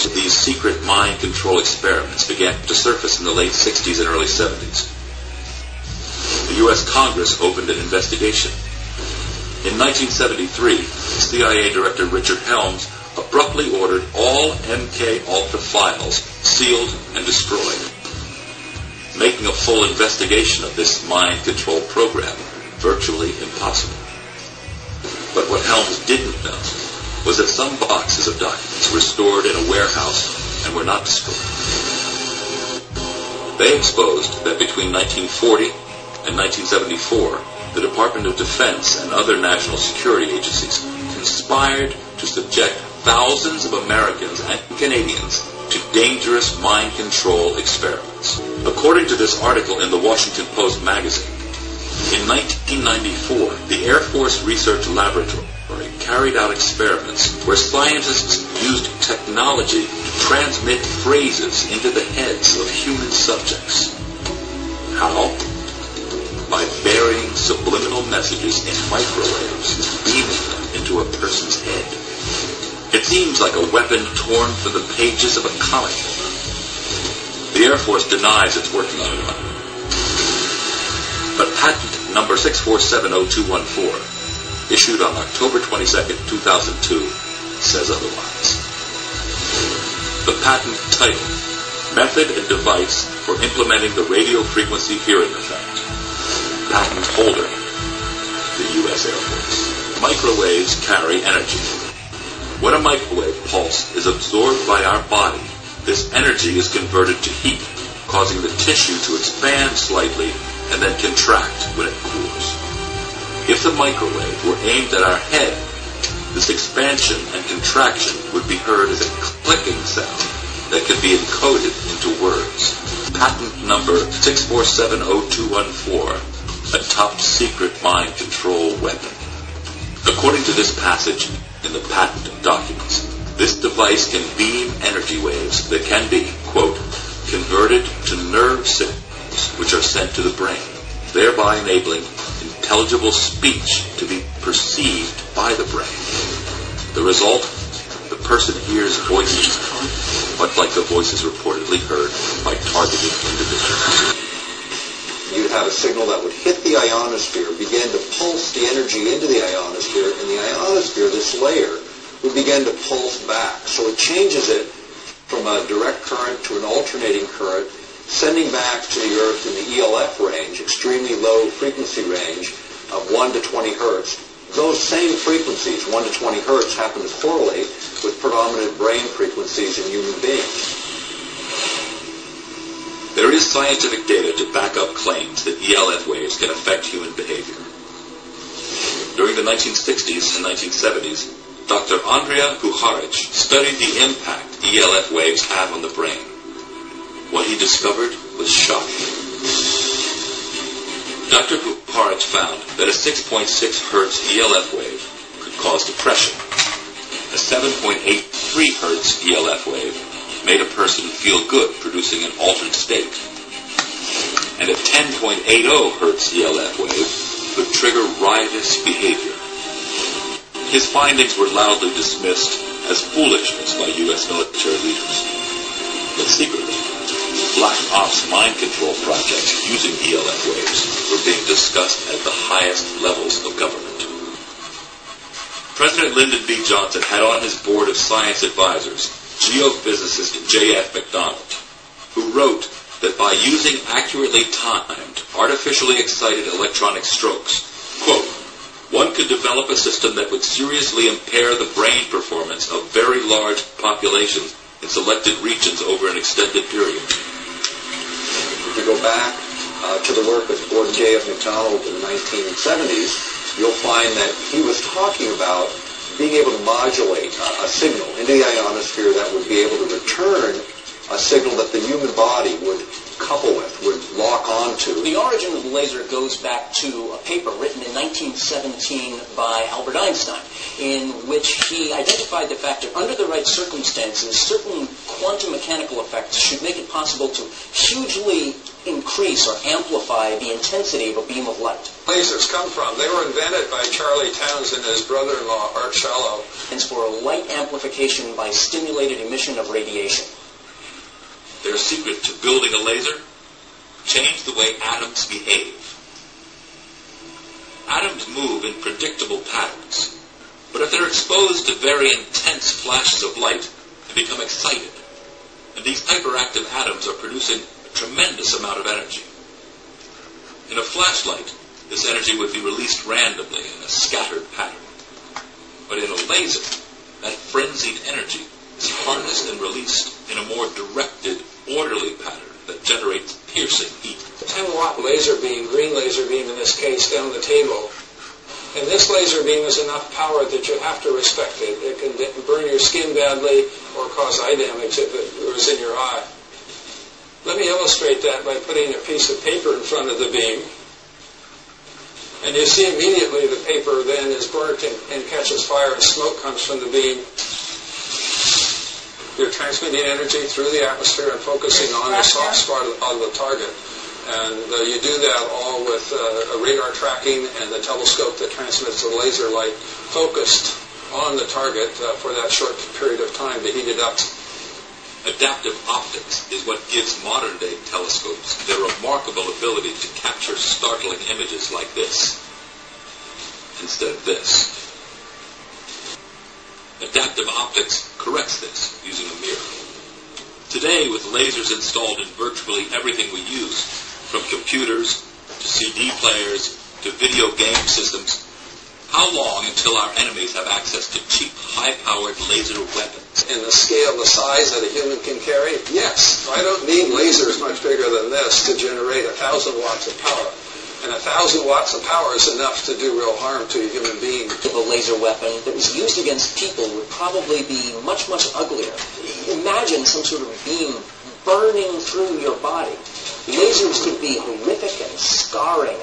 these secret mind control experiments began to surface in the late 60s and early 70s. The U.S. Congress opened an investigation. In 1973, CIA Director Richard Helms abruptly ordered all MK Ultra files sealed and destroyed, making a full investigation of this mind control program virtually impossible. But what Helms didn't know was that some boxes of documents were stored in a warehouse and were not destroyed. They exposed that between 1940 and 1974, the Department of Defense and other national security agencies conspired to subject thousands of Americans and Canadians to dangerous mind control experiments. According to this article in the Washington Post magazine, in 1994, the Air Force Research Laboratory carried out experiments where scientists used technology to transmit phrases into the heads of human subjects. How? By burying subliminal messages in microwaves and beaming them into a person's head. It seems like a weapon torn from the pages of a comic book. The Air Force denies it's working on it. But patent number 6470214, issued on October 22, 2002, says otherwise. The patent title, Method and Device for Implementing the Radio Frequency Hearing Effect. Patent holder, the U.S. Air Force. Microwaves carry energy. When a microwave pulse is absorbed by our body, this energy is converted to heat, causing the tissue to expand slightly and then contract when it cools. If the microwave were aimed at our head, this expansion and contraction would be heard as a clicking sound that could be encoded into words. Patent number 6470214, a top-secret mind control weapon. According to this passage in the patent documents, this device can beam energy waves that can be, quote, converted to nerve signals which are sent to the brain, thereby enabling intelligible speech to be perceived by the brain. The result, the person hears voices, much like the voices reportedly heard by targeted individuals. You'd have a signal that would hit the ionosphere, begin to pulse the energy into the ionosphere, and the ionosphere, this layer, would begin to pulse back. So it changes it from a direct current to an alternating current, sending back to the Earth in the ELF range, extremely low frequency range of 1 to 20 hertz. Those same frequencies, 1 to 20 hertz, happen to correlate with predominant brain frequencies in human beings. There is scientific data to back up claims that ELF waves can affect human behavior. During the 1960s and 1970s, Dr. Andrija Puharic studied the impact ELF waves have on the brain. What he discovered was shocking. Dr. Puharic found that a 6.6 hertz ELF wave could cause depression. A 7.83 hertz ELF wave made a person feel good, producing an altered state. And a 10.80 hertz ELF wave could trigger riotous behavior. His findings were loudly dismissed as foolishness by U.S. military leaders. But secretly, Black Ops mind control projects using ELF waves were being discussed at the highest levels of government. President Lyndon B. Johnson had on his board of science advisors geophysicist J.F. McDonald, who wrote that by using accurately timed, artificially excited electronic strokes, quote, one could develop a system that would seriously impair the brain performance of very large populations in selected regions over an extended period. If you go back to the work of Gordon J.F. McDonald in the 1970s, you'll find that he was talking about being able to modulate a signal into the ionosphere that would be able to return a signal that the human body would couple with, would lock onto. The origin of the laser goes back to a paper written in 1917 by Albert Einstein, in which he identified the fact that under the right circumstances, certain quantum mechanical effects should make it possible to hugely increase or amplify the intensity of a beam of light. Lasers come from. They were invented by Charlie Towns and his brother-in-law, Art Shallow. And for light amplification by stimulated emission of radiation. Their secret to building a laser? Change the way atoms behave. Atoms move in predictable patterns, but if they're exposed to very intense flashes of light, they become excited. And these hyperactive atoms are producing a tremendous amount of energy. In a flashlight, this energy would be released randomly in a scattered pattern. But in a laser, that frenzied energy is harnessed and released in a more directed, orderly pattern that generates piercing heat. 10-watt laser beam, green laser beam in this case, down the table. And this laser beam is enough power that you have to respect it. It can burn your skin badly or cause eye damage if it was in your eye. Let me illustrate that by putting a piece of paper in front of the beam. And you see immediately the paper then is burnt and catches fire and smoke comes from the beam. You're transmitting energy through the atmosphere and focusing on the soft spot of the target. And you do that all with a radar tracking and the telescope that transmits the laser light focused on the target for that short period of time to heat it up. Adaptive optics is what gives modern-day telescopes their remarkable ability to capture startling images like this, instead of this. Adaptive optics corrects this using a mirror. Today, with lasers installed in virtually everything we use, from computers to CD players to video game systems, how long until our enemies have access to cheap, high-powered laser weapons? In the scale, the size that a human can carry? Yes. I don't need lasers much bigger than this to generate 1,000 watts of power. And 1,000 watts of power is enough to do real harm to a human being. If a laser weapon that was used against people would probably be much, much uglier. Imagine some sort of beam burning through your body. Lasers could be horrific and scarring.